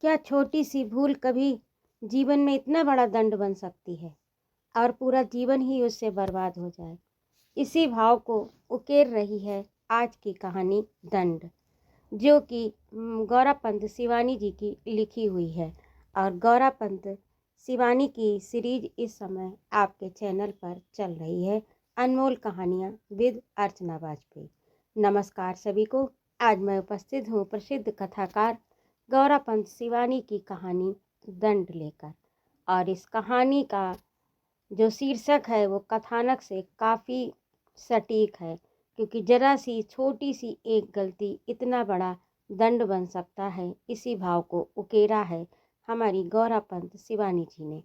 क्या छोटी सी भूल कभी जीवन में इतना बड़ा दंड बन सकती है और पूरा जीवन ही उससे बर्बाद हो जाए। इसी भाव को उकेर रही है आज की कहानी दंड, जो कि गौरा पंत शिवानी जी की लिखी हुई है। और गौरा पंत शिवानी की सीरीज इस समय आपके चैनल पर चल रही है, अनमोल कहानियाँ विद अर्चना वाजपेयी। नमस्कार सभी को। आज मैं उपस्थित हूँ प्रसिद्ध कथाकार गौरा पंत शिवानी की कहानी दंड लेकर। और इस कहानी का जो शीर्षक है वो कथानक से काफ़ी सटीक है, क्योंकि जरा सी छोटी सी एक गलती इतना बड़ा दंड बन सकता है। इसी भाव को उकेरा है हमारी गौरा पंत शिवानी जी ने।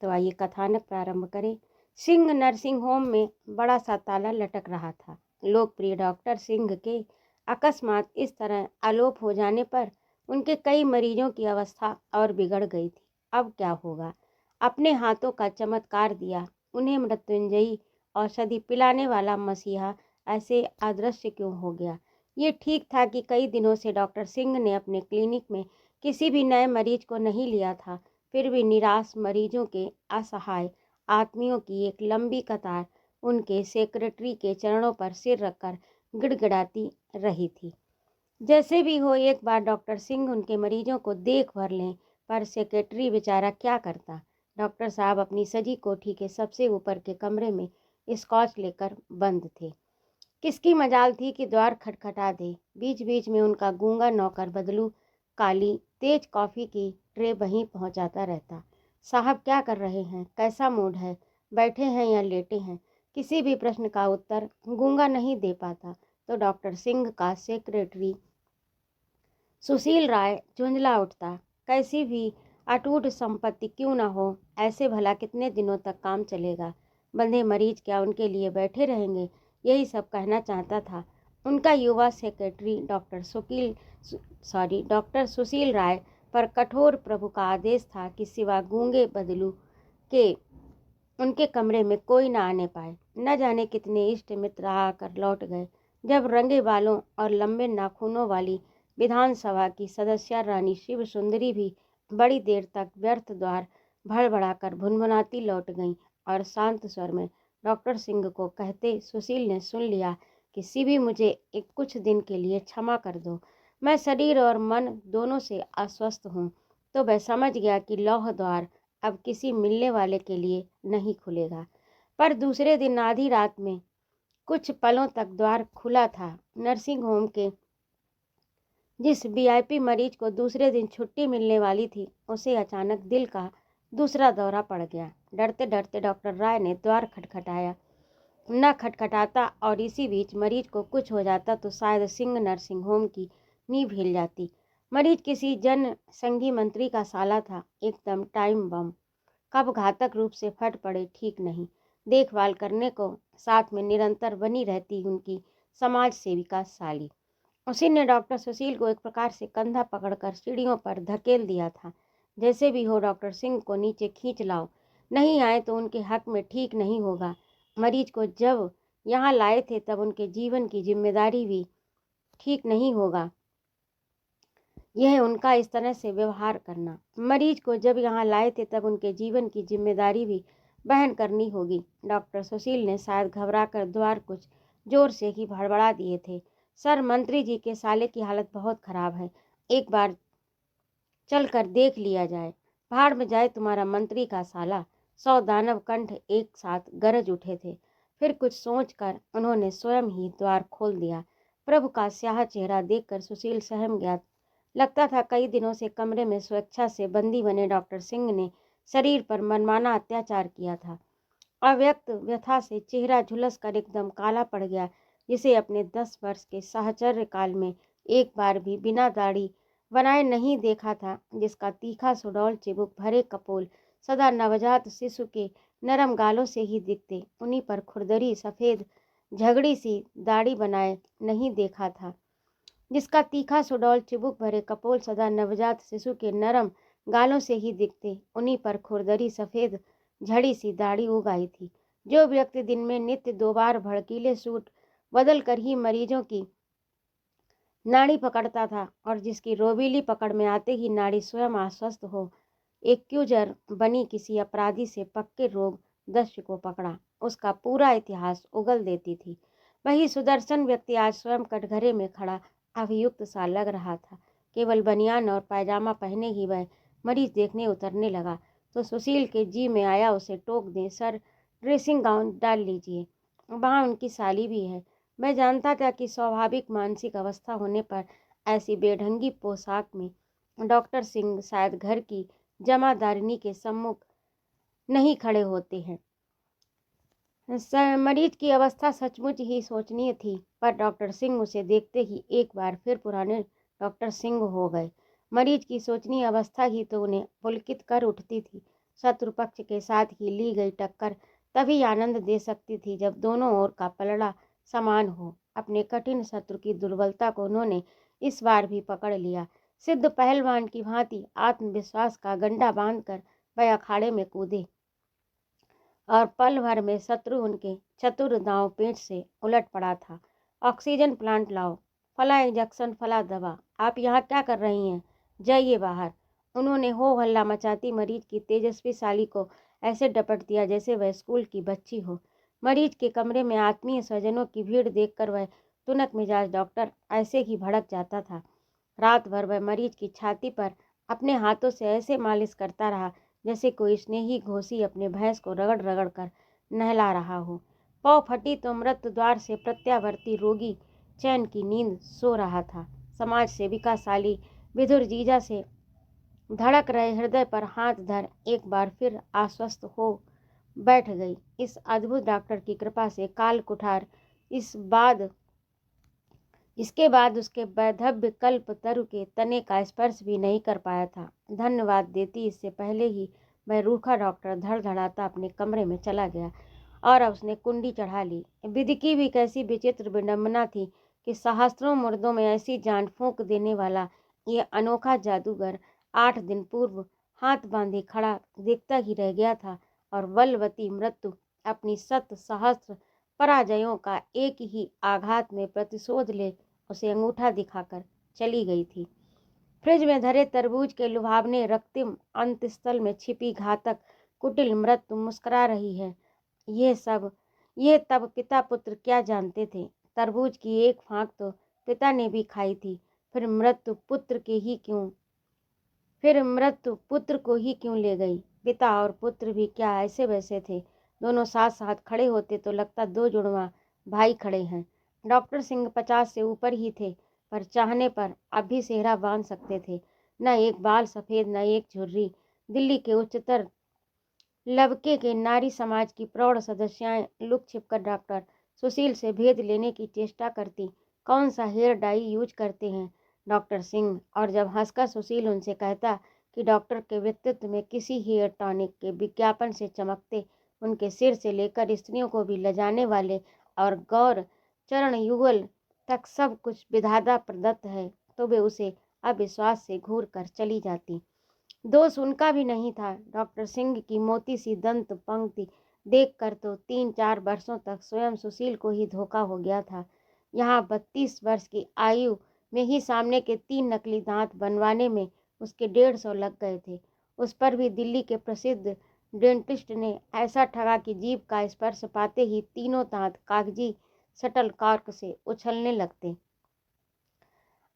तो आइए कथानक प्रारंभ करें। सिंह नर्सिंग होम में बड़ा सा ताला लटक रहा था। लोकप्रिय डॉक्टर सिंह के अकस्मात इस तरह आलोप हो जाने पर उनके कई मरीजों की अवस्था और बिगड़ गई थी। अब क्या होगा? अपने हाथों का चमत्कार दिया उन्हें मृत्युंजयी औषधि पिलाने वाला मसीहा ऐसे अदृश्य क्यों हो गया? ये ठीक था कि कई दिनों से डॉक्टर सिंह ने अपने क्लिनिक में किसी भी नए मरीज को नहीं लिया था। फिर भी निराश मरीजों के असहाय आत्मियों की एक लंबी कतार उनके सेक्रेटरी के चरणों पर सिर रखकर गिड़गिड़ाती रही थी। जैसे भी हो एक बार डॉक्टर सिंह उनके मरीजों को देख भर लें। पर सेक्रेटरी बेचारा क्या करता? डॉक्टर साहब अपनी सजी कोठी के सबसे ऊपर के कमरे में स्कॉच लेकर बंद थे। किसकी मजाल थी कि द्वार खटखटा दे। बीच बीच में उनका गूंगा नौकर बदलू काली तेज कॉफ़ी की ट्रे वहीं पहुंचाता रहता। साहब क्या कर रहे हैं? कैसा मूड है? बैठे हैं या लेटे हैं? किसी भी प्रश्न का उत्तर गूंगा नहीं दे पाता तो डॉक्टर सिंह का सेक्रेटरी सुशील राय झुंझला उठता। कैसी भी अटूट संपत्ति क्यों ना हो, ऐसे भला कितने दिनों तक काम चलेगा? बंधे मरीज क्या उनके लिए बैठे रहेंगे? यही सब कहना चाहता था उनका युवा सेक्रेटरी डॉक्टर सुशील राय। पर कठोर प्रभु का आदेश था कि सिवा गूंगे बदलू के उनके कमरे में कोई न आने पाए। न जाने कितने इष्ट मित्र आकर लौट गए। जब रंगे बालों और लंबे नाखूनों वाली विधानसभा की सदस्य रानी शिव सुंदरी भी बड़ी देर तक व्यर्थ द्वार भड़बड़ाकर भुनभुनाती लौट गईं और शांत स्वर में डॉक्टर सिंह को कहते सुशील ने सुन लिया कि शिवी मुझे एक कुछ दिन के लिए क्षमा कर दो। मैं शरीर और मन दोनों से अस्वस्थ हूँ। तो वह समझ गया कि लौह द्वार अब किसी मिलने वाले के लिए नहीं खुलेगा। पर दूसरे दिन आधी रात में कुछ पलों तक द्वार खुला था। नर्सिंग होम के जिस वीआईपी मरीज को दूसरे दिन छुट्टी मिलने वाली थी, उसे अचानक दिल का दूसरा दौरा पड़ गया। डरते डरते डॉक्टर राय ने द्वार खटखटाया। न खटखटाता और इसी बीच मरीज को कुछ हो जाता तो शायद सिंह नर्सिंग होम की नींव हिल जाती। मरीज किसी जनसंघी मंत्री का साला था, एकदम टाइम बम। कब घातक रूप से फट पड़े ठीक नहीं। देखभाल करने को साथ में निरंतर बनी रहती उनकी समाज सेविका साली। उसी ने डॉक्टर सुशील को एक प्रकार से कंधा पकड़कर सीढ़ियों पर धकेल दिया था। जैसे भी हो डॉक्टर सिंह को नीचे खींच लाओ, नहीं आए तो उनके हक में ठीक नहीं होगा। मरीज को जब यहाँ लाए थे तब उनके जीवन की जिम्मेदारी भी ठीक नहीं होगा। यह उनका इस तरह से व्यवहार करना। मरीज को जब यहाँ लाए थे तब उनके जीवन की जिम्मेदारी भी वहन करनी होगी। डॉक्टर सुशील ने शायद घबराकर द्वार कुछ जोर से ही भड़बड़ा दिए थे। सर, मंत्री जी के साले की हालत बहुत खराब है, एक बार चल कर देख लिया जाए। भाड़ में जाए तुम्हारा मंत्री का साला। 100 दानव कंठ एक साथ गरज उठे थे। फिर कुछ सोचकर उन्होंने स्वयं ही द्वार खोल दिया। प्रभु का स्याह चेहरा देखकर सुशील सहम गया। लगता था कई दिनों से कमरे में स्वेच्छा से बंदी बने डॉक्टर सिंह ने शरीर पर मनमाना अत्याचार किया था। अव्यक्त व्यथा से चेहरा झुलस कर एकदम काला पड़ गया, जिसे अपने 10 वर्ष के साहचर्य काल में एक बार भी बिना दाढ़ी बनाए नहीं देखा था। जिसका तीखा सुडौल चिबुक भरे कपोल सदा नवजात शिशु के नरम गालों से ही दिखते, उन्हीं पर खुरदरी सफ़ेद झगड़ी सी दाढ़ी बनाए नहीं देखा था। जिसका तीखा सुडौल चिबुक भरे कपोल सदा नवजात शिशु के नरम गालों से ही दिखते, उन्हीं पर खुरदरी सफ़ेद झड़ी सी दाढ़ी उगाई थी। जो व्यक्ति दिन में नित्य 2 बार भड़कीले सूट बदल कर ही मरीजों की नाड़ी पकड़ता था और जिसकी रोबीली पकड़ में आते ही नाड़ी स्वयं आश्वस्त हो एक्यूजर बनी किसी अपराधी से पक्के रोग दस्यु को पकड़ा उसका पूरा इतिहास उगल देती थी। वही सुदर्शन व्यक्ति आज स्वयं कटघरे में खड़ा अभियुक्त सा लग रहा था। केवल बनियान और पायजामा पहने ही वह मरीज देखने उतरने लगा तो सुशील के जी में आया उसे टोक दे, सर ड्रेसिंग गाउन डाल लीजिए, वहाँ उनकी साली भी है। मैं जानता था कि स्वाभाविक मानसिक अवस्था होने पर ऐसी बेढंगी पोशाक में डॉक्टर सिंह शायद घर की जमादारनी के सम्मुख नहीं खड़े होते हैं। मरीज की अवस्था सचमुच ही शोचनीय थी, पर डॉक्टर सिंह उसे देखते ही एक बार फिर पुराने डॉक्टर सिंह हो गए। मरीज की शोचनीय अवस्था ही तो उन्हें पुलकित कर उठती थी। शत्रु पक्ष के साथ ही ली गई टक्कर तभी आनंद दे सकती थी जब दोनों ओर का पलड़ा समान हो। अपने कठिन शत्रु की दुर्बलता को उन्होंने इस बार भी पकड़ लिया। सिद्ध पहलवान की भांति आत्मविश्वास का गंडा बांधकर वह अखाड़े में कूदे और पल भर में शत्रु उनके चतुर दांव पेच से उलट पड़ा था। ऑक्सीजन प्लांट लाओ, फला इंजेक्शन, फला दवा, आप यहाँ क्या कर रही हैं, जाइए बाहर। उन्होंने हो हल्ला मचाती मरीज की तेजस्वी साली को ऐसे डपट दिया जैसे वह स्कूल की बच्ची हो। मरीज के कमरे में आत्मीय स्वजनों की भीड़ देखकर वह तुनक मिजाज डॉक्टर ऐसे ही भड़क जाता था। रात भर वह मरीज की छाती पर अपने हाथों से ऐसे मालिश करता रहा जैसे कोई स्नेही घोसी अपने भैंस को रगड़ रगड़ कर नहला रहा हो। पौ फटी तो मृत्यु द्वार से प्रत्यावर्ती रोगी चैन की नींद सो रहा था। समाज सेविका साली विधुर जीजा से धड़क रहे हृदय पर हाथ धर एक बार फिर आश्वस्त हो बैठ गई। इस अद्भुत डॉक्टर की कृपा से काल कुठार इसके बाद उसके वैधव्य कल्प तरु के तने का स्पर्श भी नहीं कर पाया था। धन्यवाद देती इससे पहले ही वह रूखा डॉक्टर धड़धड़ाता अपने कमरे में चला गया और अब उसने कुंडी चढ़ा ली। विधि की भी कैसी विचित्र विडंबना थी कि सहस्त्रों मुर्दों में ऐसी जान फूंक देने वाला ये अनोखा जादूगर 8 दिन पूर्व हाथ बांधे खड़ा देखता ही रह गया था और बलवती मृत्यु अपनी 7 सहस्त्र पराजयों का एक ही आघात में प्रतिशोध ले उसे अंगूठा दिखाकर चली गई थी। फ्रिज में धरे तरबूज के लुभावने रक्तिम अंतस्थल में छिपी घातक कुटिल मृत्यु मुस्कुरा रही है। ये तब पिता पुत्र क्या जानते थे। तरबूज की एक फांक तो पिता ने भी खाई थी, फिर मृत्यु पुत्र को ही क्यों ले गई। पिता और पुत्र भी क्या ऐसे वैसे थे। दोनों साथ साथ खड़े होते तो लगता 2 जुड़वा भाई खड़े हैं। डॉक्टर सिंह 50 से ऊपर ही थे, पर चाहने पर अब भी सेहरा बांध सकते थे। न एक बाल सफ़ेद, न एक झुर्री। दिल्ली के उच्चतर लबके के नारी समाज की प्रौढ़ सदस्याएं लुक छिपकर डॉक्टर सुशील से भेद लेने की चेष्टा करती। कौन सा हेयर डाई यूज करते हैं डॉक्टर सिंह। और जब हंसकर सुशील उनसे कहता कि डॉक्टर के व्यक्तित्व में किसी हेयर टॉनिक के विज्ञापन से चमकते उनके सिर से लेकर स्त्रियों को भी लजाने वाले और गौर चरण युगल तक सब कुछ विधाता प्रदत्त है, तो वे उसे अविश्वास से घूर कर चली जाती। दोष उनका भी नहीं था। डॉक्टर सिंह की मोटी सी दंत पंक्ति देखकर तो 3-4 वर्षों तक स्वयं सुशील को ही धोखा हो गया था। यहाँ 32 वर्ष की आयु में ही सामने के 3 नकली दांत बनवाने में उसके 150 लग गए थे। उस पर भी दिल्ली के प्रसिद्ध डेंटिस्ट ने ऐसा ठगा कि जीभ का स्पर्श पाते ही तीनों दांत कागजी शटल कॉर्क से उछलने लगते।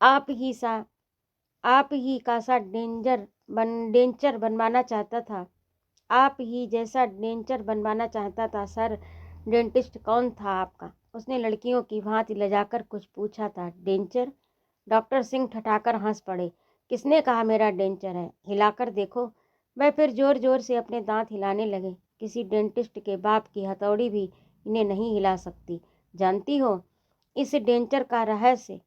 आप ही का सा डेंचर बनवाना चाहता था। आप ही जैसा डेंचर बनवाना चाहता था सर। डेंटिस्ट कौन था आपका। उसने लड़कियों की भांति लजाकर कुछ पूछा था। डेंचर। डॉक्टर सिंह ठठाकर हंस पड़े। किसने कहा मेरा डेंचर है, हिलाकर देखो। वह फिर जोर जोर से अपने दांत हिलाने लगे। किसी डेंटिस्ट के बाप की हथौड़ी भी इन्हें नहीं हिला सकती। जानती हो इस डेंचर का रहस्य।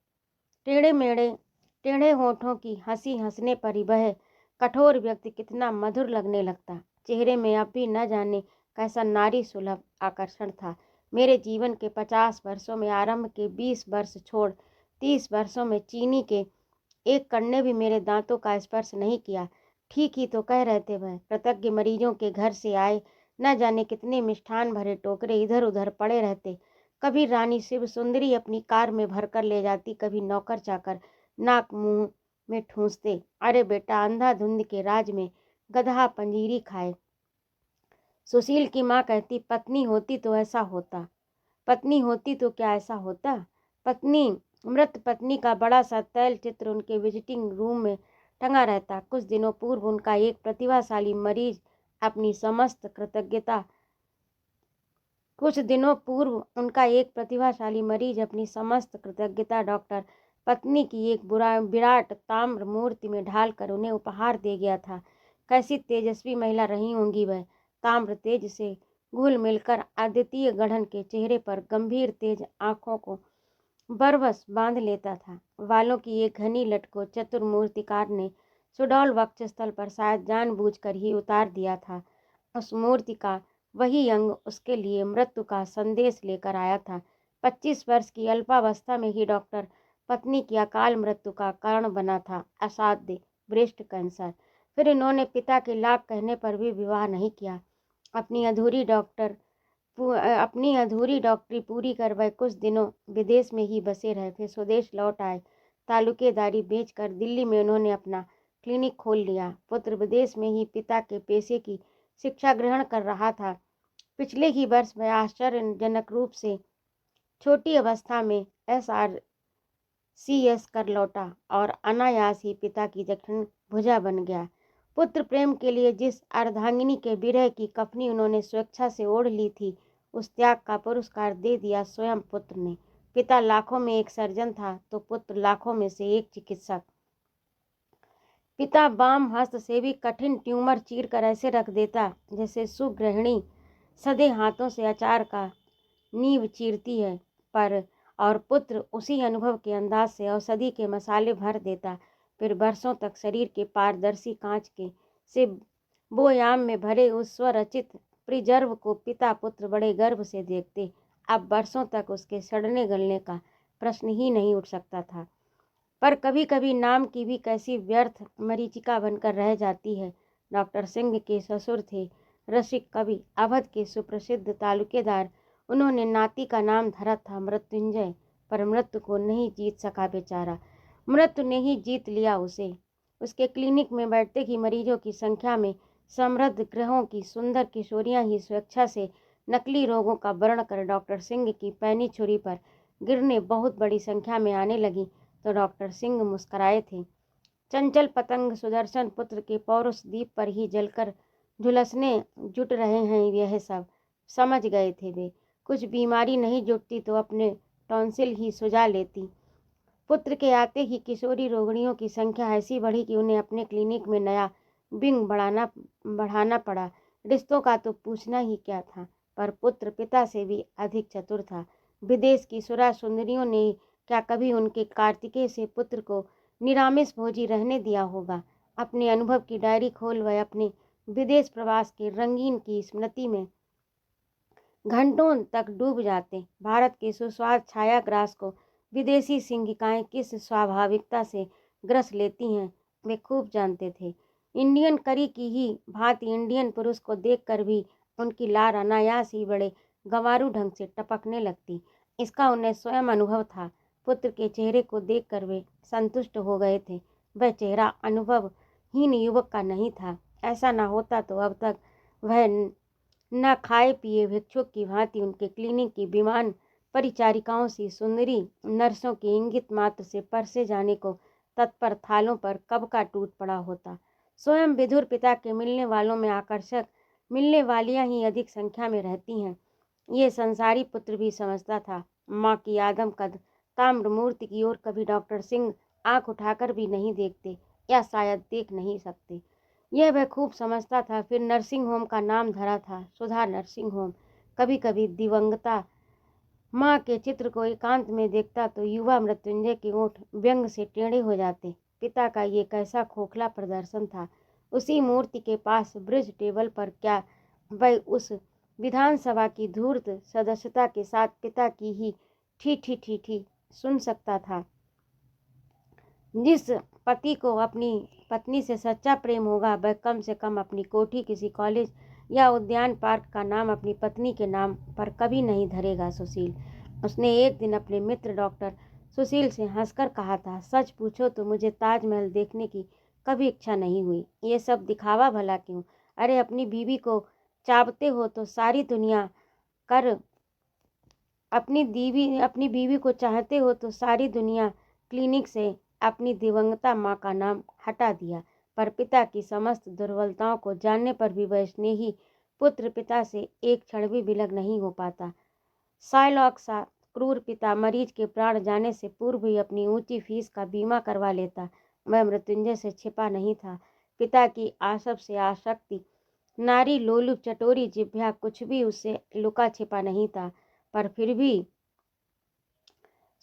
टेढ़े होठों की हंसी हंसने पर ही वह कठोर व्यक्ति कितना मधुर लगने लगता। चेहरे में अब भी न जाने कैसा नारी सुलभ आकर्षण था। मेरे जीवन के 50 वर्षों में आरंभ के 20 वर्ष छोड़ 30 वर्षों में चीनी के एक कण ने भी मेरे दांतों का स्पर्श नहीं किया। ठीक ही तो कह रहे थे वह। कृतज्ञ मरीजों के घर से आए न जाने कितने मिष्ठान भरे टोकरे इधर उधर पड़े रहते। कभी रानी शिव सुंदरी अपनी कार में भरकर ले जाती, कभी नौकर चाकर नाक मुंह में ठूंसते। अरे बेटा, अंधाधुंध के राज में गधा पंजीरी खाए। सुशील की माँ कहती, पत्नी होती तो ऐसा होता, पत्नी होती तो क्या ऐसा होता। मृत पत्नी का बड़ा सा तैल चित्र उनके विजिटिंग रूम में टंगा रहता। कुछ दिनों पूर्व उनका एक प्रतिभाशाली मरीज अपनी समस्त कृतज्ञता डॉक्टर पत्नी की एक विराट ताम्र मूर्ति में ढालकर उन्हें उपहार दे गया था। कैसी तेजस्वी महिला रही होंगी वह। ताम्र तेज से घुल मिलकर अद्वितीय गढ़न के चेहरे पर गंभीर तेज आंखों को बरबस बांध लेता था। वालों की एक घनी लट को चतुर मूर्तिकार ने सुडौल वक्षस्थल पर शायद जानबूझकर ही उतार दिया था। उस मूर्ति का वही अंग उसके लिए मृत्यु का संदेश लेकर आया था। 25 वर्ष की अल्पावस्था में ही डॉक्टर पत्नी की अकाल मृत्यु का कारण बना था असाध्य ब्रेस्ट कैंसर। फिर इन्होंने पिता के लाख कहने पर भी विवाह नहीं किया। अपनी अधूरी डॉक्टरी पूरी कर वह कुछ दिनों विदेश में ही बसे रहे, फिर स्वदेश लौट आए। तालुकेदारी बेचकर दिल्ली में उन्होंने अपना क्लिनिक खोल लिया। पुत्र विदेश में ही पिता के पेशे की शिक्षा ग्रहण कर रहा था। पिछले ही वर्ष वह आश्चर्यजनक रूप से छोटी अवस्था में SRCS कर लौटा और अनायास ही पिता की दक्षिण भुजा बन गया। पुत्र प्रेम के लिए जिस अर्धांगिनी के विरह की कफनी उन्होंने स्वेच्छा से ओढ़ ली थी, उस त्याग का पुरस्कार दे दिया स्वयं पुत्र ने। पिता लाखों में एक सर्जन था तो पुत्र लाखों में से एक चिकित्सक। पिता बाम हस्त से भी कठिन ट्यूमर चीर कर ऐसे रख देता जैसे सुगृहिणी सधे हाथों से अचार का नींव चीरती है, और पुत्र उसी अनुभव के अंदाज से औषधि के मसाले भर देता। फिर बरसों तक शरीर के पारदर्शी कांच के से बोयाम में भरे उस स्वरचित प्रिजर्व को पिता पुत्र बड़े गर्व से देखते। अब बरसों तक उसके सड़ने गलने का प्रश्न ही नहीं उठ सकता था। पर कभी कभी नाम की भी कैसी व्यर्थ मरीचिका बनकर रह जाती है। डॉक्टर सिंह के ससुर थे रसिक कवि, अवध के सुप्रसिद्ध तालुकेदार। उन्होंने नाती का नाम धरा था मृत्युंजय, पर मृत्यु को नहीं जीत सका बेचारा। मृत्यु ने ही जीत लिया उसे। उसके क्लिनिक में बैठते ही मरीजों की संख्या में समृद्ध ग्रहों की सुंदर किशोरियां ही स्वेच्छा से नकली रोगों का वर्णन कर डॉक्टर सिंह की पैनी छुरी पर गिरने बहुत बड़ी संख्या में आने लगी तो डॉक्टर सिंह मुस्कराए थे। चंचल पतंग सुदर्शन पुत्र के पौरुष दीप पर ही जलकर झुलसने जुट रहे हैं, यह सब समझ गए थे वे। कुछ बीमारी नहीं जुटती तो अपने टॉन्सिल ही सुझा लेती। पुत्र के आते ही किशोरी रोगिणियों की संख्या ऐसी बढ़ी कि उन्हें अपने क्लिनिक में नया विंग बढ़ाना पड़ा। रिश्तों का तो पूछना ही क्या था, पर पुत्र पिता से भी अधिक चतुर था। विदेश की सुरा सुंदरियों ने क्या कभी उनके कार्तिकेय से पुत्र को निरामिष भोजी रहने दिया होगा। अपने अनुभव की डायरी खोल वह अपने विदेश प्रवास के रंगीन की स्मृति में घंटों तक डूब जाते। भारत के सुस्वाद छायाग्रास को विदेशी सिंगिकाएं किस स्वाभाविकता से ग्रस लेती हैं वे खूब जानते थे। इंडियन करी की ही भांति इंडियन पुरुष को देखकर भी उनकी लार अनायास ही बड़े गंवारू ढंग से टपकने लगती। इसका उन्हें स्वयं अनुभव था। पुत्र के चेहरे को देखकर वे संतुष्ट हो गए थे। वह चेहरा अनुभवहीन युवक का नहीं था। ऐसा न होता तो अब तक वह न खाए पिए भिक्षुक की भांति उनके क्लिनिक की विमान परिचारिकाओं सी सुंदरी नर्सों के इंगित मात्र से परसे जाने को तत्पर थालों पर कब का टूट पड़ा होता। स्वयं विधुर पिता के मिलने वालों में आकर्षक मिलने वालियां ही अधिक संख्या में रहती हैं, ये संसारी पुत्र भी समझता था। माँ की आदम कद ताम्र मूर्ति की ओर कभी डॉक्टर सिंह आंख उठाकर भी नहीं देखते, या शायद देख नहीं सकते, यह वह खूब समझता था। फिर नर्सिंग होम का नाम धरा था, सुधा नर्सिंग होम। कभी कभी दिवंगता माँ के चित्र को एकांत में देखता तो युवा मृत्युंजय के ओठ व्यंग से टेढ़े हो जाते। पिता का ये कैसा खोखला प्रदर्शन था। उसी मूर्ति के पास ब्रिज टेबल पर क्या वह उस विधानसभा की धूर्त सदस्यता के साथ पिता की ही ठी सुन सकता था। जिस पति को अपनी पत्नी से सच्चा प्रेम होगा वह कम से कम अपनी कोठी किसी कॉलेज या उद्यान पार्क का नाम अपनी पत्नी के नाम पर कभी नहीं धरेगा। सुशील उसने एक दिन अपने मित्र डॉक्टर सुशील से हंसकर कहा था, सच पूछो तो मुझे ताजमहल देखने की कभी इच्छा नहीं हुई। ये सब दिखावा भला क्यों? अरे अपनी बीवी को चाहते हो तो सारी दुनिया कर अपनी बीवी को चाहते हो तो सारी दुनिया क्लिनिक से अपनी दिवंगता माँ का नाम हटा दिया। पर पिता की समस्त दुर्बलताओं को जानने पर भी वह स्नेही पुत्र पिता से एक क्षण भी विलग नहीं हो पाता। साइलॉक सा क्रूर पिता मरीज के प्राण जाने से पूर्व ही अपनी ऊंची फीस का बीमा करवा लेता। वह मृत्युंजय से छिपा नहीं था। पिता की आसब से आसक्ति, नारी लोलुप चटोरी जिह्वा, कुछ भी उससे लुका छिपा नहीं था। पर फिर भी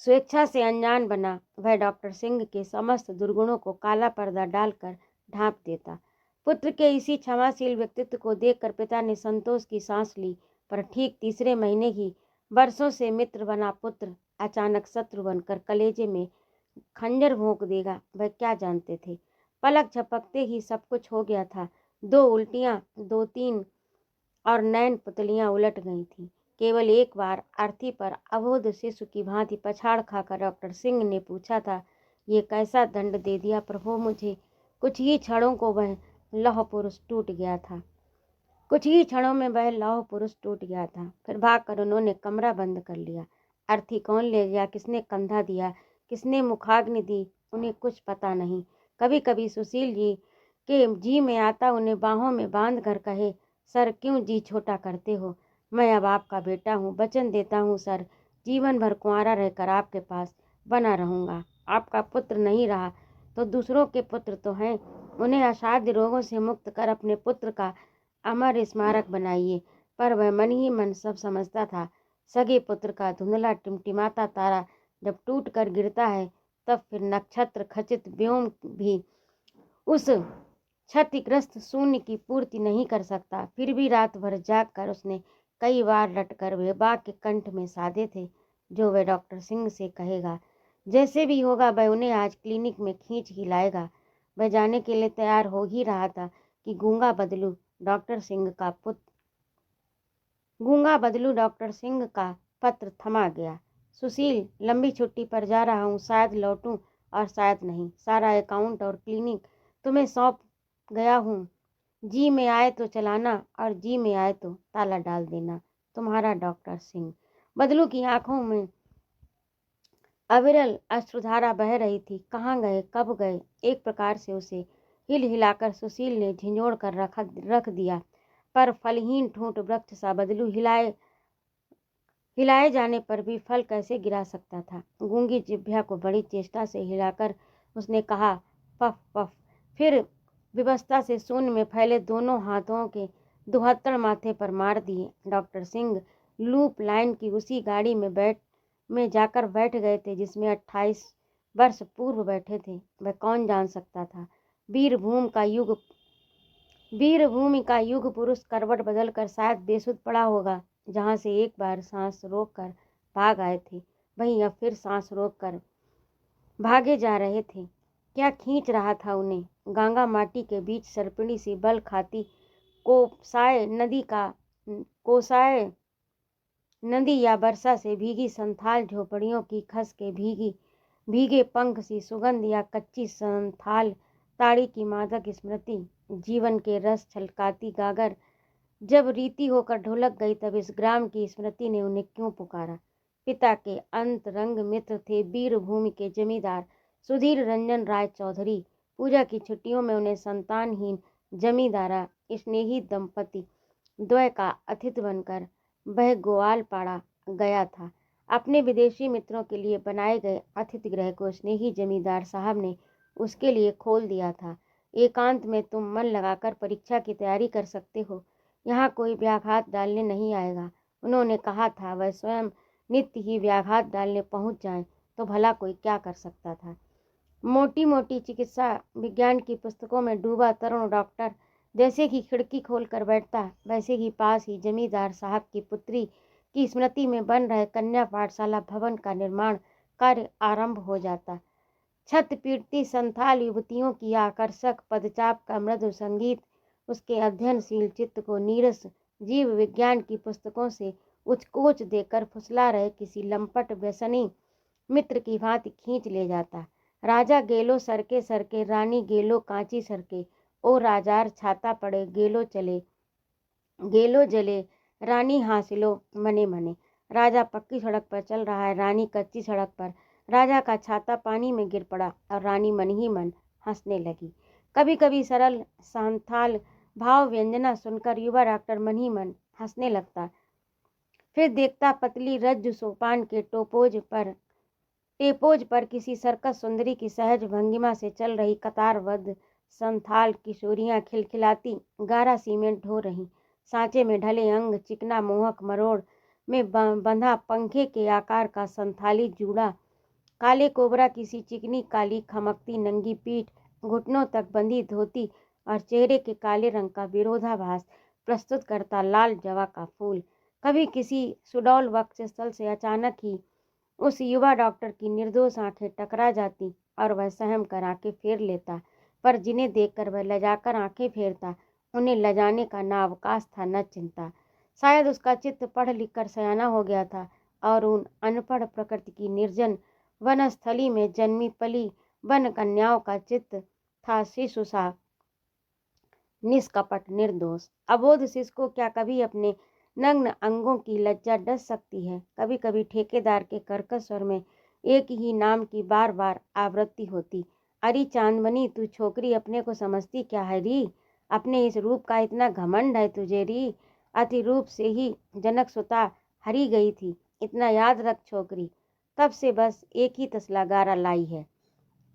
स्वेच्छा से अनजान बना वह डॉक्टर सिंह के समस्त दुर्गुणों को काला पर्दा डालकर ढांप देता। पुत्र के इसी क्षमाशील व्यक्तित्व को देखकर पिता ने संतोष की सांस ली। पर ठीक तीसरे महीने ही वर्षों से मित्र बना पुत्र अचानक शत्रु बनकर कलेजे में खंजर भोंक देगा, वह क्या जानते थे। पलक झपकते ही सब कुछ हो गया था। 2 उल्टियां, 2-3 और नैन पुतलियां उलट गई थीं। केवल एक बार अर्थी पर अबोध शिशु की भांति पछाड़ खाकर डॉक्टर सिंह ने पूछा था, ये कैसा दंड दे दिया प्रभु मुझे। कुछ ही क्षणों को वह लौह पुरुष टूट गया था। कुछ ही क्षणों में वह लौह पुरुष टूट गया था। फिर भागकर उन्होंने कमरा बंद कर लिया। अर्थी कौन ले गया, किसने कंधा दिया, किसने मुखाग्नि दी, उन्हें कुछ पता नहीं। कभी कभी सुशील जी के जी में आता उन्हें बाहों में बांध कर कहे, सर क्यों जी छोटा करते हो, मैं अब आपका बेटा हूँ, वचन देता हूँ सर, जीवन भर कुंवारा रहकर आपके पास बना रहूँगा। आपका पुत्र नहीं रहा तो दूसरों के पुत्र तो हैं, उन्हें असाध्य रोगों से मुक्त कर अपने पुत्र का अमर स्मारक बनाइए। पर वह मन ही मन सब समझता था। सगे पुत्र का धुंधला टिमटिमाता तारा जब टूट कर गिरता है, तब फिर नक्षत्र खचित व्योम भी उस क्षतिग्रस्त शून्य की पूर्ति नहीं कर सकता। फिर भी रात भर जाग कर उसने कई बार रटकर वे वाक्य कंठ में साधे थे जो वह डॉक्टर सिंह से कहेगा। जैसे भी होगा वह उन्हें आज क्लिनिक में खींच ही लाएगा। वह जाने के लिए तैयार हो ही रहा था कि गूंगा बदलू डॉक्टर सिंह का पत्र थमा गया। सुशील, लंबी छुट्टी पर जा रहा हूँ, शायद लौटूं और शायद नहीं। सारा अकाउंट और क्लिनिक तुम्हें सौंप गया हूँ। जी में आए तो चलाना और जी में आए तो ताला डाल देना। तुम्हारा डॉक्टर सिंह। बदलू की आंखों में अविरल अश्रुधारा बह रही थी। कहाँ गए, कब गए? एक प्रकार से उसे हिल हिलाकर सुशील ने झिंझोड़ कर रख दिया। पर फलहीन ठूंठ वृक्ष सा बदलू हिलाए जाने पर भी फल कैसे गिरा सकता था। गूंगी जिह्वा को बड़ी चेष्टा से हिलाकर उसने कहा, पफ पफ। फिर विवशता से शून्य में फैले दोनों हाथों के दुहत्तड़ माथे पर मार दिए। डॉक्टर सिंह लूप लाइन की उसी गाड़ी में जाकर बैठ गए थे जिसमें 28 वर्ष पूर्व बैठे थे। वह कौन जान सकता था। वीरभूमि का युग पुरुष करवट बदलकर शायद बेसुध पड़ा होगा। जहाँ से एक बार सांस रोककर भाग आए थे, वहीं अब फिर सांस रोककर भागे जा रहे थे। क्या खींच रहा था उन्हें? गंगा माटी के बीच सर्पिणी सी बल खाती कोसाय नदी या वर्षा से भीगी संथाल झोपड़ियों की खस के भीगे पंख सी सुगंध या कच्ची संथाल ताड़ी की मादक स्मृति, जीवन के रस छलकाती गागर। जब रीति होकर ढुलक गई तब इस ग्राम की स्मृति ने उन्हें क्यों पुकारा। पिता के अंतरंग मित्र थे वीरभूमि के जमींदार सुधीर रंजन राय चौधरी। पूजा की छुट्टियों में उन्हें संतानहीन जमींदारा स्नेही दंपति द्वय का अतिथि बनकर वह ग्वालपाड़ा गया था। अपने विदेशी मित्रों के लिए बनाए गए अतिथि गृह को स्नेही जमींदार साहब ने उसके लिए खोल दिया था। एकांत में तुम मन लगाकर परीक्षा की तैयारी कर सकते हो, यहाँ कोई व्याघात डालने नहीं आएगा, उन्होंने कहा था। वह स्वयं नित्य ही व्याघात डालने पहुँच जाएं तो भला कोई क्या कर सकता था। मोटी मोटी चिकित्सा विज्ञान की पुस्तकों में डूबा तरुण डॉक्टर जैसे ही खिड़की खोलकर बैठता, वैसे ही पास ही जमींदार साहब की पुत्री की स्मृति में बन रहे कन्या पाठशाला भवन का निर्माण कार्य आरंभ हो जाता। छत पीटती संथाल युवतियों की आकर्षक पदचाप का मृदु संगीत उसके अध्ययनशील चित्त को नीरस जीव विज्ञान की पुस्तकों से उचकोच देकर फुसला रहे किसी लंपट व्यसनी मित्र की भांति खींच ले जाता। राजा गेलो सरके सरके, रानी गेलो कांची सरके, ओ राजार छाता पड़े, गेलो जले, रानी हासिलो मने मने। राजा पक्की सड़क पर चल रहा है, रानी कच्ची सड़क पर। राजा का छाता पानी में गिर पड़ा और रानी मन ही मन हंसने लगी। कभी कभी सरल सांथाल भाव व्यंजना सुनकर युवा डॉक्टर मन ही मन हंसने लगता। फिर देखता पतली रज्जु सोपान के टेपोज पर किसी सर्कस सुंदरी की सहज भंगिमा से चल रही कतारबद्ध संथाल किशोरियां खिलखिलाती गारा सीमेंट ढो रही। सांचे में ढले अंग, चिकना मोहक मरोड़ में बंधा पंखे के आकार का संथाली जूड़ा, काले कोबरा किसी चिकनी काली खमकती नंगी पीठ, घुटनों तक बंधी धोती और चेहरे के काले रंग का विरोधाभास प्रस्तुत करता लाल जवा का फूल। कभी किसी सुडौल वक्षस्थल से अचानक ही उस युवा डॉक्टर की निर्दोष आंखें टकरा जाती और वह सहम कर आंखें फेर लेता, पर जिन्हें देखकर वह लजाकर आंखें फेरता उन्हें लजाने का ना अवकाश था न चिंता। शायद उसका चित्त पढ़ लिख कर सयाना हो गया था और उन अनपढ़ प्रकृति की निर्जन वनस्थली में जन्मी पली वन कन्याओं का चित्त था शिशु सा निष्कपट निर्दोष। अबोध शिशु को क्या कभी अपने नग्न अंगों की लज्जा डस सकती है? कभी कभी ठेकेदार के कर्कश स्वर में एक ही नाम की बार बार आवृत्ति होती, अरे चांदमनी तू छोकरी अपने को समझती क्या है री? अपने इस रूप का इतना घमंड है तुझे री? अति रूप से ही जनक सुता हरी गई थी, इतना याद रख छोकरी। तब से बस एक ही तसला गारा लाई है।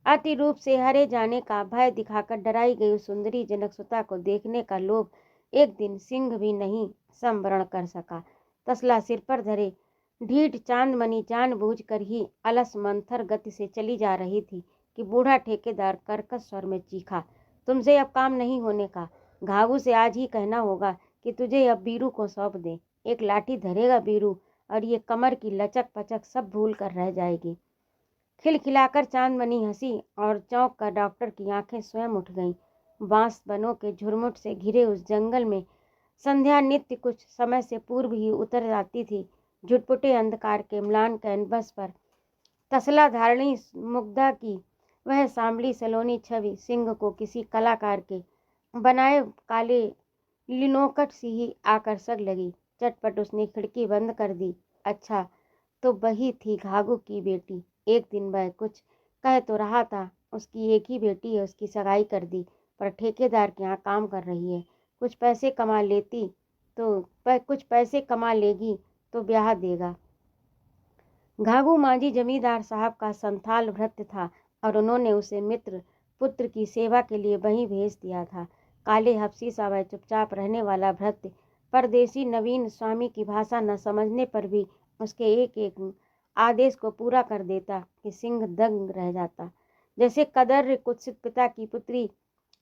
अति रूप से हरे जाने का भय दिखाकर डराई गई उस सुंदरी जनकसुता को देखने का लोभ एक दिन सिंह भी नहीं संवरण कर सका। तसला सिर पर धरे ढीठ चांदमणि जानबूझकर ही अलस मंथर गति से चली जा रही थी कि बूढ़ा ठेकेदार कर्कश स्वर में चीखा, तुमसे अब काम नहीं होने का। घाघू से आज ही कहना होगा कि तुझे अब बीरू को सौंप दे। एक लाठी धरेगा बीरू और ये कमर की लचक पचक सब भूल कर रह जाएगी। खिलखिलाकर चांदमणि हंसी और चौंक कर डॉक्टर की आंखें स्वयं उठ गईं। बांस बनों के झुरमुट से घिरे उस जंगल में संध्या नित्य कुछ समय से पूर्व ही उतर जाती थी। झुटपुटे अंधकार के म्लान कैनवस पर तसला धारणी मुग्धा की वह सांवली सलोनी छवि सिंह को किसी कलाकार के बनाए काले लिनोकट सी ही आकर्षक लगी। चटपट उसने खिड़की बंद कर दी। अच्छा, तो वही थी घाघू की बेटी। एक दिन वह कुछ कह तो रहा था, उसकी एक ही बेटी है, उसकी सगाई कर दी, पर ठेकेदार के यहाँ काम कर रही है। कुछ पैसे कमा लेगी तो ब्याह देगा। घाघू मांझी जमींदार साहब का संथाल भृत्य था और उन्होंने उसे मित्र पुत्र की सेवा के लिए वहीं भेज दिया था। काले हफ्सी सा वह चुपचाप रहने वाला भृत्य परदेसी नवीन स्वामी की भाषा न समझने पर भी उसके एक एक आदेश को पूरा कर देता कि सिंह दंग रह जाता। जैसे कदर्य कुत्सित पिता की पुत्री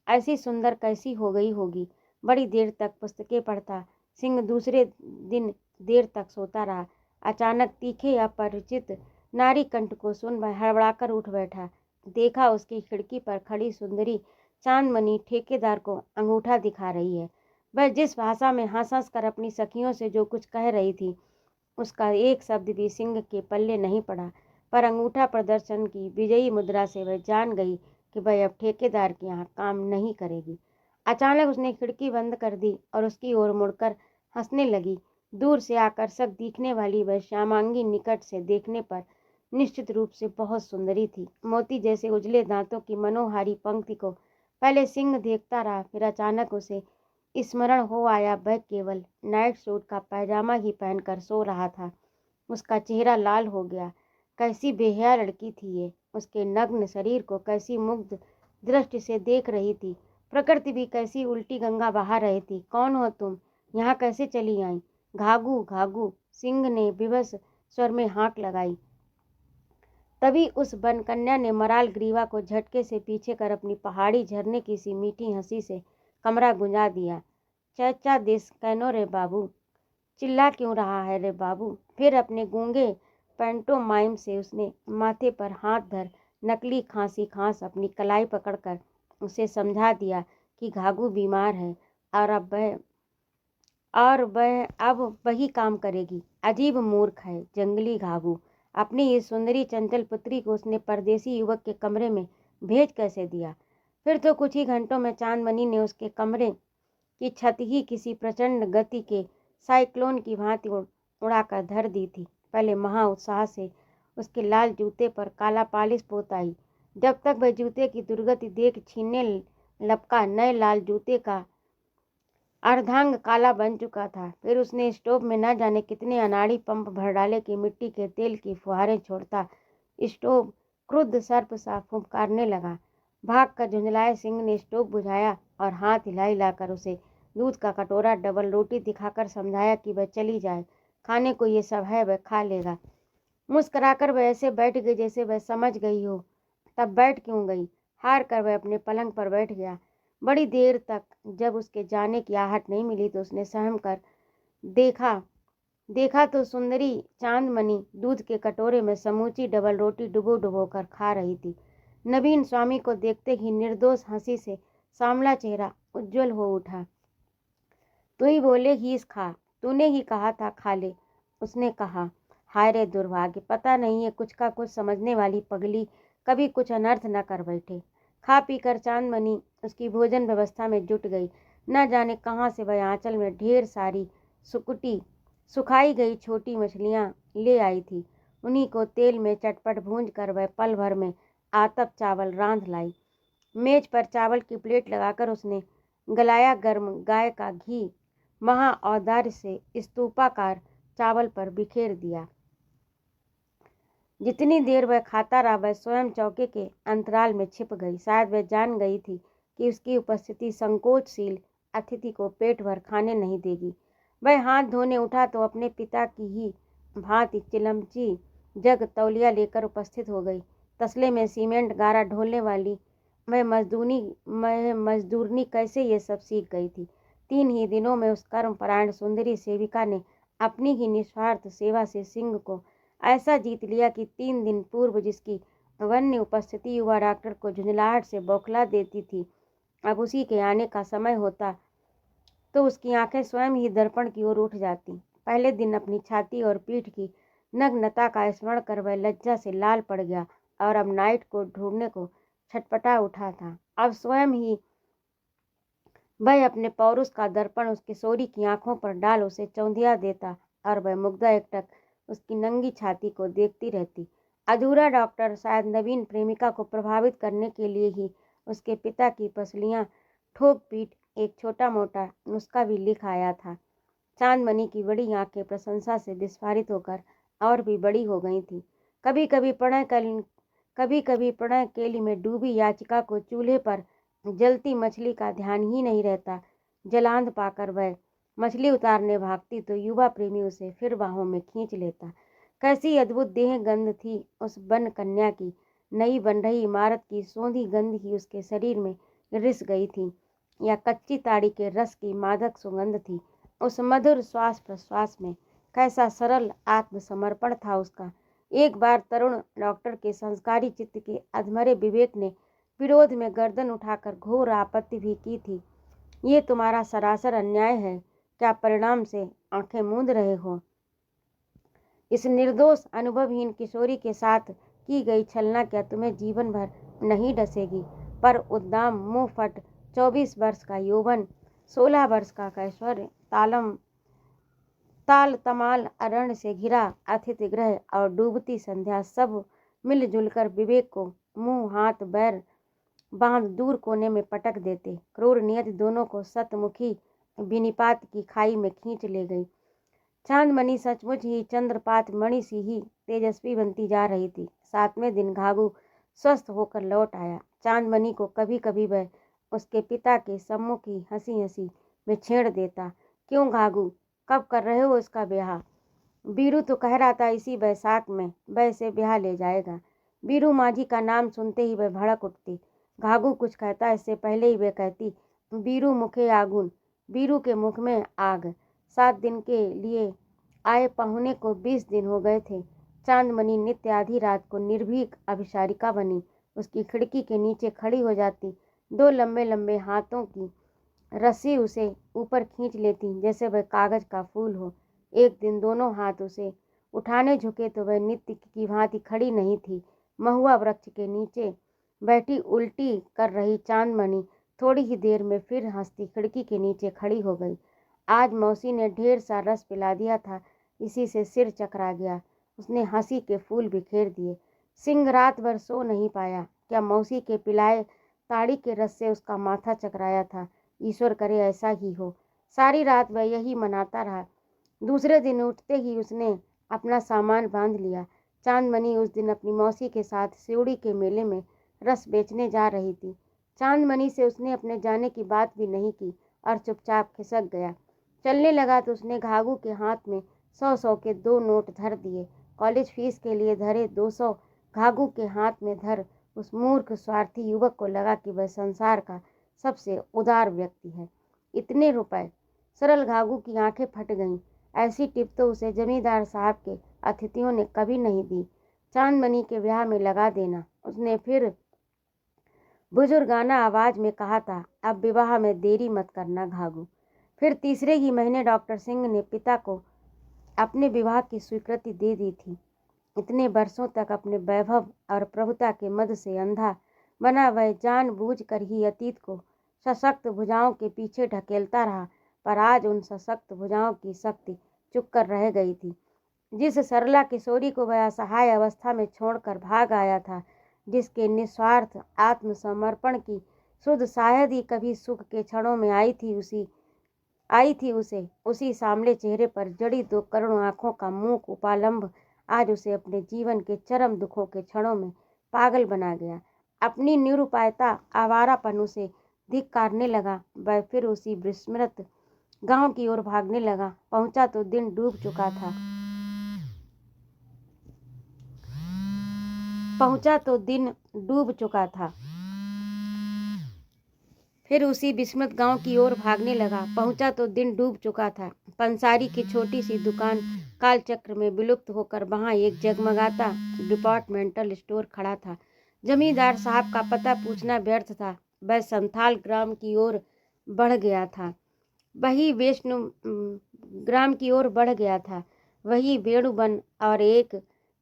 ऐसी सुंदर कैसी हो गई होगी। बड़ी देर तक पुस्तकें पढ़ता सिंह दूसरे दिन देर तक सोता रहा। अचानक तीखे अपरिचित नारी कंठ को सुन वह हड़बड़ाकर उठ बैठा। देखा उसकी खिड़की पर खड़ी सुंदरी चांदमणि ठेकेदार को अंगूठा दिखा रही है। वह जिस भाषा में हंस हंस कर अपनी सखियों से जो कुछ कह रही थी उसका एक शब्द भी सिंह के पल्ले नहीं पड़ा, पर अंगूठा प्रदर्शन की विजयी मुद्रा से वह जान गई कि वह अब ठेकेदार के यहाँ काम नहीं करेगी। अचानक उसने खिड़की बंद कर दी और उसकी ओर मुड़कर हंसने लगी। दूर से आकर्षक दिखने वाली वह श्यामांगी निकट से देखने पर निश्चित रूप से बहुत सुंदरी थी। मोती जैसे उजले दांतों की मनोहारी पंक्ति को पहले सिंह देखता रहा, फिर अचानक उसे स्मरण हो आया वह केवल नाइट सूट का पैजामा ही पहनकर सो रहा था। उसका चेहरा लाल हो गया। कैसी बेहया लड़की थी ये। उसके नग्न शरीर को कैसी मुग्ध दृष्टि से देख रही थी। प्रकृति भी कैसी उल्टी गंगा बहा रही थी। कौन हो तुम? यहाँ कैसे चली आई? घाघू घाघू, सिंह ने विवश स्वर में हाँक लगाई। तभी उस बनकन्या ने मराल ग्रीवा को झटके से पीछे कर अपनी पहाड़ी झरने की सी मीठी हंसी से कमरा गुंजा दिया। चचा दिस कैनो रे बाबू, चिल्ला क्यों रहा है रे बाबू? फिर अपने गूंगे पैंटोमाइम से उसने माथे पर हाथ धर नकली खांसी खांस अपनी कलाई पकड़कर उसे समझा दिया कि घाघू बीमार है और और वह अब वही काम करेगी। अजीब मूर्ख है जंगली घाघू। अपनी इस सुंदरी चंचल पुत्री को उसने परदेसी युवक के कमरे में भेज कैसे दिया? फिर तो कुछ ही घंटों में चांदमणि ने उसके कमरे की छत ही किसी प्रचंड गति के साइक्लोन की भांति उड़ाकर धर दी थी। पहले महा उत्साह से उसके लाल जूते पर काला पालिश पोत आई। जब तक वह जूते की दुर्गति देख छीनने लपका, नए लाल जूते का अर्धांग काला बन चुका था। फिर उसने स्टोव में न जाने कितने अनाड़ी पंप भर डाले कि मिट्टी के तेल की फुहारें छोड़ता स्टोव क्रुद्ध सर्प सा फुफकारने लगा। भाग कर झुंझलाए सिंह ने स्टोव बुझाया और हाथ हिला हिलाकर उसे दूध का कटोरा, डबल रोटी दिखाकर समझाया कि वह चली जाए, खाने को ये सब है, वह खा लेगा। मुस्कुराकर वह ऐसे बैठ गई जैसे वह समझ गई हो। तब बैठ क्यों गई? हार कर वह अपने पलंग पर बैठ गया। बड़ी देर तक जब उसके जाने की आहट नहीं मिली तो उसने सहम कर देखा तो सुंदरी चांदमणि दूध के कटोरे में समूची डबल रोटी डुबो डुबो कर खा रही थी। नवीन स्वामी को देखते ही निर्दोष हंसी से सांवला चेहरा उज्जवल हो उठा। तू ही बोले हीस खा, तूने ही कहा था खा ले, उसने कहा। हाय रे दुर्भाग्य, पता नहीं है कुछ का कुछ समझने वाली पगली कभी कुछ अनर्थ न कर बैठे। खा पी कर चांदमणि उसकी भोजन व्यवस्था में जुट गई। न जाने कहाँ से वह आंचल में ढेर सारी सुखाई गई छोटी मछलियाँ ले आई थी। उन्हीं को तेल में चटपट भूंज कर वह पल भर में आतप चावल रांध लाई। मेज पर चावल की प्लेट लगाकर उसने गलाया गर्म गाय का घी महा औदार्य से स्तूपाकार चावल पर बिखेर दिया। जितनी देर वह खाता रहा वह स्वयं चौके के अंतराल में छिप गई। शायद वह जान गई थी कि उसकी उपस्थिति संकोचशील अतिथि को पेट भर खाने नहीं देगी। वह हाथ धोने उठा तो अपने पिता की ही भांति चिलमची जग तौलिया लेकर उपस्थित हो गई। तसले में सीमेंट गारा ढोलने वाली वह मजदूरनी कैसे ये सब सीख गई थी? 3 ही दिनों में उस कर्मपरायण सुंदरी सेविका ने अपनी ही निस्वार्थ सेवा से सिंह को ऐसा जीत लिया कि 3 दिन पूर्व जिसकी वन्य उपस्थिति युवा डॉक्टर को झुंझलाहट से बौखला देती थी, अब उसी के आने का समय होता तो उसकी आंखें स्वयं ही दर्पण की ओर उठ जाती। पहले दिन अपनी छाती और पीठ की नग्नता का स्मरण कर वह लज्जा से लाल पड़ गया और अब नाइट को ढूंढने को छटपटा उठा था। अब स्वयं ही वह अपने पौरुष का दर्पण उसके सोरी की आंखों पर डाल उसे चौंधिया देता और वह मुग्धा एकटक उसकी नंगी छाती को देखती रहती। अधूरा डॉक्टर शायद नवीन प्रेमिका को प्रभावित करने के लिए ही उसके पिता की पसलियां ठोक पीट एक छोटा मोटा नुस्खा भी लिख आया था। चांदमणि की बड़ी आंखें प्रशंसा से विस्फारित होकर और भी बड़ी हो गई थी। कभी कभी प्रणय केली में डूबी याचिका को चूल्हे पर जलती मछली का ध्यान ही नहीं रहता। जलांध पाकर वह मछली उतारने भागती तो युवा प्रेमी उसे फिर बाहों में खींच लेता। कैसी अद्भुत देह गंध थी उस वन कन्या की। नई बन रही इमारत की सौंधी गंध ही उसके शरीर में रिस गई थी, या कच्ची ताड़ी के रस की मादक सुगंध थी उस मधुर श्वास प्रश्वास में। कैसा सरल आत्मसमर्पण था उसका। एक बार तरुण डॉक्टर के संस्कारी चित्त के अधमरे विवेक ने विरोध में गर्दन उठाकर घोर आपत्ति भी की थी। ये तुम्हारा सरासर अन्याय है। क्या परिणाम से आंखें मूंद रहे हो? इस निर्दोष अनुभवहीन किशोरी के साथ की गई छलना क्या तुम्हें जीवन भर नहीं डसेगी? पर उद्दाम मुंह फट 24 वर्ष का यौवन, 16 वर्ष का ऐश्वर्य, ताल तमाल अरण्य से घिरा अतिथि गृह और डूबती संध्या सब मिलजुल कर विवेक को मुंह हाथ बैर बांध दूर कोने में पटक देते। क्रूर नियति दोनों को सतमुखी विनिपात की खाई में खींच ले गई। चांदमणि सचमुच ही चंद्रपात मणि सी ही तेजस्वी बनती जा रही थी। 7वें दिन घाघू स्वस्थ होकर लौट आया। चांदमणि को कभी कभी वह उसके पिता के सम्मुख ही हंसी हंसी में छेड़ देता। क्यों घाघू, कब कर रहे हो इसका ब्याह? बीरू तो कह रहा था इसी बैसाख में वह इसे ब्याह ले जाएगा। बीरू माझी का नाम सुनते ही वह भड़क उठती। घाघू कुछ कहता इससे पहले ही वह कहती, बीरू मुखे आगुन, बीरू के मुख में आग। 7 दिन के लिए आए पहुने को 20 दिन हो गए थे। चांदमणि नित्य आधी रात को निर्भीक अभिसारिका बनी उसकी खिड़की के नीचे खड़ी हो जाती। 2 लंबे लंबे हाथों की रस्सी उसे ऊपर खींच लेती जैसे वह कागज का फूल हो। एक दिन दोनों हाथ उसे उठाने झुके तो वह नित्य की भांति खड़ी नहीं थी। महुआ वृक्ष के नीचे बैठी उल्टी कर रही चांदमणि थोड़ी ही देर में फिर हंसती खिड़की के नीचे खड़ी हो गई। आज मौसी ने ढेर सा रस पिला दिया था, इसी से सिर चकरा गया। उसने हंसी के फूल बिखेर दिए। सिंह रात भर सो नहीं पाया। क्या मौसी के पिलाए ताड़ी के रस से उसका माथा चकराया था? ईश्वर करे ऐसा ही हो। सारी रात वह यही मनाता रहा। दूसरे दिन उठते ही उसने अपना सामान बांध लिया। चांदमणि उस दिन अपनी मौसी के साथ सिवड़ी के मेले में रस बेचने जा रही थी। चांदमणि से उसने अपने जाने की बात भी नहीं की और चुपचाप खिसक गया। चलने लगा तो उसने घाघू के हाथ में 100-100 के 2 नोट धर दिए। कॉलेज फीस के लिए धरे 200 घाघू के हाथ में धर उस मूर्ख स्वार्थी युवक को लगा कि वह संसार का सबसे उदार व्यक्ति है। इतने रुपए! सरल घाघू की आंखें फट गईं। ऐसी टिप तो उसे जमींदार साहब के अतिथियों ने कभी नहीं दी। चांदमणि के ब्याह में लगा देना। उसने फिर बुजुर्गाना आवाज में कहा था, अब विवाह में देरी मत करना घाघू। फिर तीसरे ही महीने डॉक्टर सिंह ने पिता को अपने विवाह की स्वीकृति दे दी थी। इतने वर्षों तक अपने वैभव और प्रभुता के मद से अंधा बना वह जानबूझ कर ही अतीत को सशक्त भुजाओं के पीछे ढकेलता रहा, पर आज उन सशक्त भुजाओं की शक्ति चुक कर रह गई थी। जिस सरला किशोरी को वह असहाय अवस्था में छोड़कर भाग आया था, जिसके निस्वार्थ आत्मसमर्पण की सुध शायद ही कभी सुख के क्षणों में आई थी उसी सामले चेहरे पर जड़ी 2 करुण आंखों का मूक उपालंब आज उसे अपने जीवन के चरम दुखों के क्षणों में पागल बना गया। अपनी निरुपायता, आवारापन उसे धिक्कारने लगा। वह फिर उसी विस्मृत गांव की ओर भागने लगा। पहुंचा तो दिन डूब चुका था। फिर उसी विस्मृत गांव की ओर भागने लगा। पहुंचा तो दिन डूब चुका था। पंसारी की छोटी सी दुकान कालचक्र में विलुप्त होकर वहां एक जगमगाता डिपार्टमेंटल स्टोर खड़ा था। जमींदार साहब का पता पूछना व्यर्थ था। वह संथाल ग्राम की ओर बढ़ गया था। वही वेणुवन और एक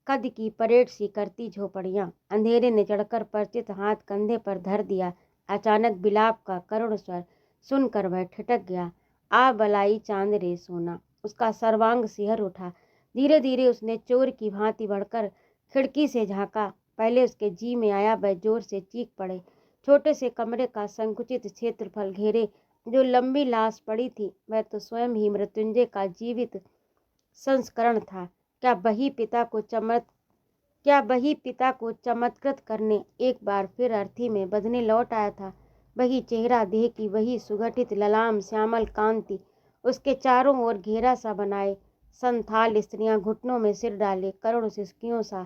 कद की परेड सी करती झोपड़ियां। अंधेरे ने चढ़कर परिचित हाथ कंधे पर धर दिया। अचानक बिलाप का करुण स्वर सुनकर वह ठिठक गया। आ बलाई चांद रे सोना! उसका सर्वांग सिहर उठा। धीरे धीरे उसने चोर की भांति बढ़कर खिड़की से झांका। पहले उसके जी में आया, वह जोर से चीख पड़े। छोटे से कमरे का संकुचित क्षेत्रफल घेरे जो लंबी लाश पड़ी थी, वह तो स्वयं ही मृत्युंजय का जीवित संस्करण था। क्या वही पिता को चमत्कृत करने एक बार फिर अर्थी में बदने लौट आया था? वही चेहरा, देह की वही सुगठित ललाम श्यामल कांति, उसके चारों ओर घेरा सा बनाए संथाल स्त्रियां घुटनों में सिर डाले करुण सिसकियों सा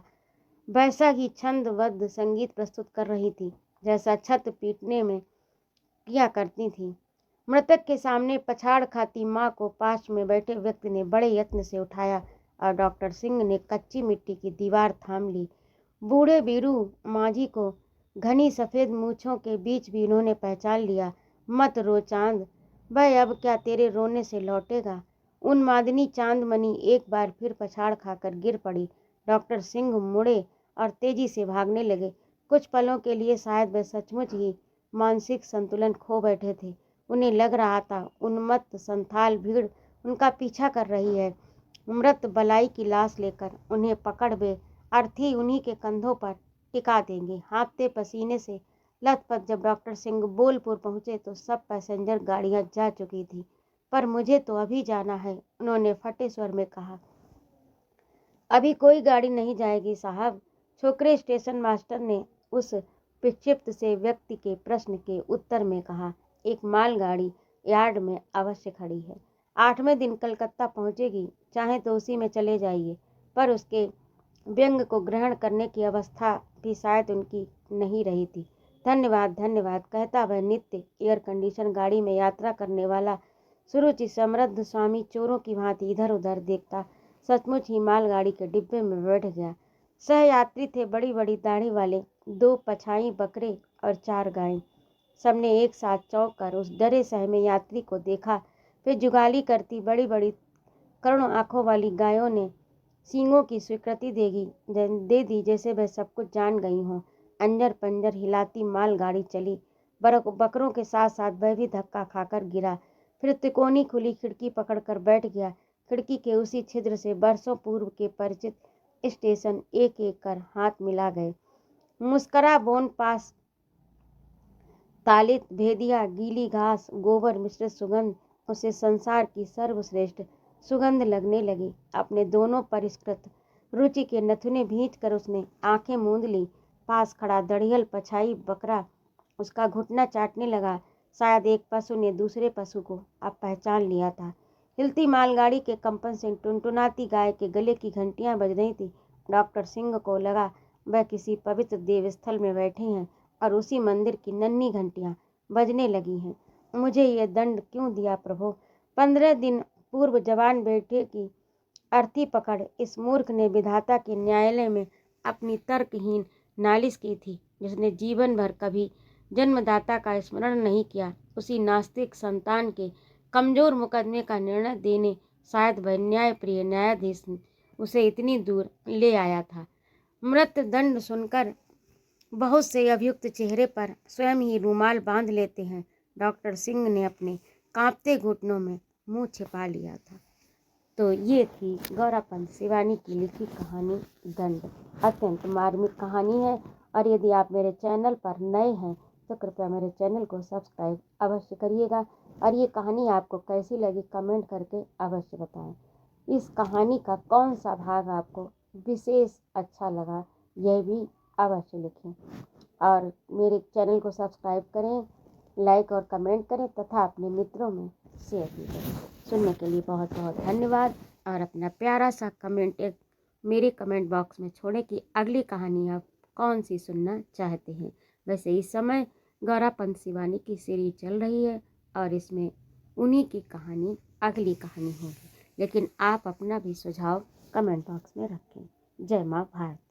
वैसा ही छंदबद्ध संगीत प्रस्तुत कर रही थी, जैसा छत पीटने में किया करती थी। मृतक के सामने पछाड़ खाती माँ को पास में बैठे व्यक्ति ने बड़े यत्न से उठाया और डॉक्टर सिंह ने कच्ची मिट्टी की दीवार थाम ली। बूढ़े बीरू माझी को घनी सफ़ेद मूछों के बीच भी उन्होंने पहचान लिया। मत रो चांद, वह अब क्या तेरे रोने से लौटेगा। उन्मादिनी चांदमणि एक बार फिर पछाड़ खाकर गिर पड़ी। डॉक्टर सिंह मुड़े और तेजी से भागने लगे। कुछ पलों के लिए शायद वह सचमुच ही मानसिक संतुलन खो बैठे थे। उन्हें लग रहा था उन्मत्त संथाल भीड़ उनका पीछा कर रही है, मृत बलाई की लाश लेकर। उन्हें पकड़ वे अर्थी उन्हीं के कंधों पर टिका देंगे। हाँफते पसीने से लथपथ जब डॉक्टर सिंह बोलपुर पहुंचे तो सब पैसेंजर गाड़ियां जा चुकी थी। पर मुझे तो अभी जाना है, उन्होंने फटे स्वर में कहा। अभी कोई गाड़ी नहीं जाएगी साहब, छोकरे स्टेशन मास्टर ने उस विक्षिप्त से व्यक्ति के प्रश्न के उत्तर में कहा। एक मालगाड़ी यार्ड में अवश्य खड़ी है, 8वें दिन कलकत्ता पहुंचेगी। चाहे तो उसी में चले जाइए। पर उसके व्यंग को ग्रहण करने की अवस्था भी शायद उनकी नहीं रही थी। धन्यवाद धन्यवाद कहता वह नित्य एयर कंडीशन गाड़ी में यात्रा करने वाला सुरुचि समृद्ध स्वामी चोरों की भांति इधर उधर देखता सचमुच ही मालगाड़ी के डिब्बे में बैठ गया। सहयात्री थे बड़ी बड़ी दाढ़ी वाले 2 पछाई बकरे और 4 गायें। सबने एक साथ चौंक कर उस डरे सहमे यात्री को देखा। फिर जुगाली करती बड़ी बड़ी करुण आंखों वाली गायों ने सींगों की स्वीकृति दे दी, जैसे वह सब कुछ जान गई हों। अंजर पंजर हिलाती मालगाड़ी चली। बकरों के साथ साथ वह भी धक्का खाकर गिरा। फिर तिकोनी खुली खिड़की पकड़कर बैठ गया। खिड़की के उसी छिद्र से बरसों पूर्व के परिचित स्टेशन एक एक कर हाथ मिला गए। मुस्करा बोन पास तालित भेदिया गीली घास गोबर मिश्रित सुगंध उसे संसार की सर्वश्रेष्ठ सुगंध लगने लगी। अपने दोनों परिष्कृत रुचि के नथुने भींच कर उसने आंखें मूंद ली। पास खड़ा दड़ियल पछाई बकरा उसका घुटना चाटने लगा। शायद एक पशु ने दूसरे पशु को अब पहचान लिया था। हिलती मालगाड़ी के कंपन से टुनटुनाती गाय के गले की घंटियां बज रही थी। डॉक्टर सिंह को लगा वह किसी पवित्र देवस्थल में बैठे हैं और उसी मंदिर की नन्ही घंटियां बजने लगी हैं। मुझे ये दंड क्यों दिया प्रभु? 15 दिन पूर्व जवान बेटे की अर्थी पकड़ इस मूर्ख ने विधाता के न्यायालय में अपनी तर्कहीन नालिश की थी, जिसने जीवन भर कभी जन्मदाता का स्मरण नहीं किया। उसी नास्तिक संतान के कमजोर मुकदमे का निर्णय देने शायद वह न्यायप्रिय न्यायाधीश उसे इतनी दूर ले आया था। मृत्यु दंड सुनकर बहुत से अभियुक्त चेहरे पर स्वयं ही रूमाल बांध लेते हैं। डॉक्टर सिंह ने अपने कांपते घुटनों में मुंह छिपा लिया था। तो ये थी गौरापंत शिवानी की लिखी कहानी दंड। अत्यंत मार्मिक कहानी है और यदि आप मेरे चैनल पर नए हैं तो कृपया मेरे चैनल को सब्सक्राइब अवश्य करिएगा और ये कहानी आपको कैसी लगी कमेंट करके अवश्य बताएं। इस कहानी का कौन सा भाग आपको विशेष अच्छा लगा यह भी अवश्य लिखें और मेरे चैनल को सब्सक्राइब करें, लाइक और कमेंट करें तथा अपने मित्रों में शेयर भी करें। सुनने के लिए बहुत बहुत धन्यवाद और अपना प्यारा सा कमेंट मेरे कमेंट बॉक्स में छोड़ें कि अगली कहानी आप कौन सी सुनना चाहते हैं। वैसे इस समय गौरापंत शिवानी की सीरीज चल रही है और इसमें उन्हीं की कहानी अगली कहानी होगी, लेकिन आप अपना भी सुझाव कमेंट बॉक्स में रखें। जय माँ भारत।